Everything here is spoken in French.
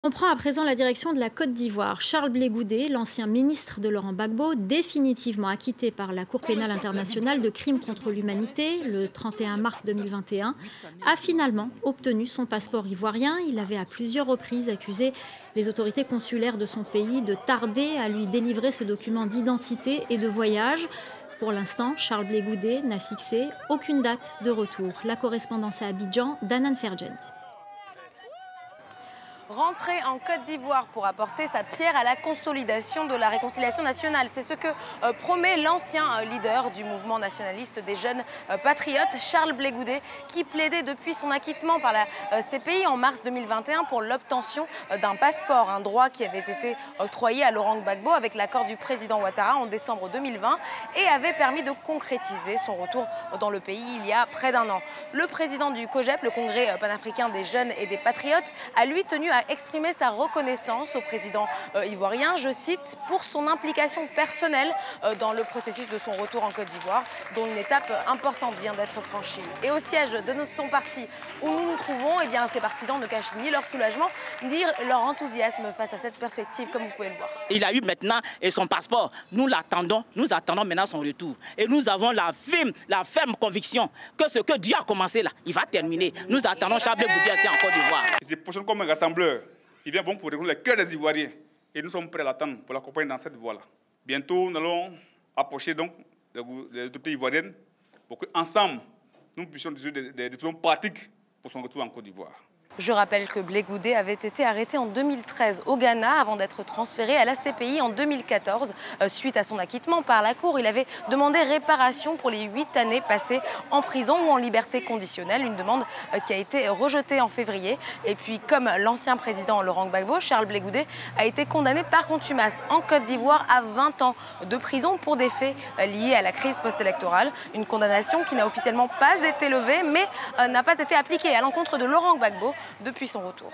On prend à présent la direction de la Côte d'Ivoire. Charles Blé Goudé, l'ancien ministre de Laurent Gbagbo, définitivement acquitté par la Cour pénale internationale de crimes contre l'humanité le 31 mars 2021, a finalement obtenu son passeport ivoirien. Il avait à plusieurs reprises accusé les autorités consulaires de son pays de tarder à lui délivrer ce document d'identité et de voyage. Pour l'instant, Charles Blé Goudé n'a fixé aucune date de retour. La correspondance à Abidjan d'Anan Ferjen. Rentrer en Côte d'Ivoire pour apporter sa pierre à la consolidation de la réconciliation nationale. C'est ce que promet l'ancien leader du mouvement nationaliste des jeunes patriotes, Charles Blé Goudé, qui plaidait depuis son acquittement par la CPI en mars 2021 pour l'obtention d'un passeport, un droit qui avait été octroyé à Laurent Gbagbo avec l'accord du président Ouattara en décembre 2020 et avait permis de concrétiser son retour dans le pays il y a près d'un an. Le président du COJEP, le Congrès panafricain des jeunes et des patriotes, a lui tenu à exprimer sa reconnaissance au président ivoirien, je cite, pour son implication personnelle dans le processus de son retour en Côte d'Ivoire, dont une étape importante vient d'être franchie. Et au siège de son parti où nous nous trouvons, eh bien, ces partisans ne cachent ni leur soulagement, ni leur enthousiasme face à cette perspective, comme vous pouvez le voir. Il a eu maintenant son passeport. Nous attendons maintenant son retour. Et nous avons la ferme conviction que ce que Dieu a commencé là, il va terminer. Nous attendons Charles Blé Goudé en Côte d'Ivoire. Il se positionne comme un rassembleur. Il vient bon pour réunir le cœur des Ivoiriens. Et nous sommes prêts à l'attendre pour l'accompagner dans cette voie-là. Bientôt, nous allons approcher donc les autorités ivoiriennes pour qu'ensemble, nous puissions décider des décisions pratiques pour son retour en Côte d'Ivoire. Je rappelle que Blé Goudé avait été arrêté en 2013 au Ghana avant d'être transféré à la CPI en 2014. Suite à son acquittement par la Cour, il avait demandé réparation pour les 8 années passées en prison ou en liberté conditionnelle, une demande qui a été rejetée en février. Et puis, comme l'ancien président Laurent Gbagbo, Charles Blé Goudé a été condamné par contumace en Côte d'Ivoire à 20 ans de prison pour des faits liés à la crise post-électorale. Une condamnation qui n'a officiellement pas été levée, mais n'a pas été appliquée à l'encontre de Laurent Gbagbo depuis son retour.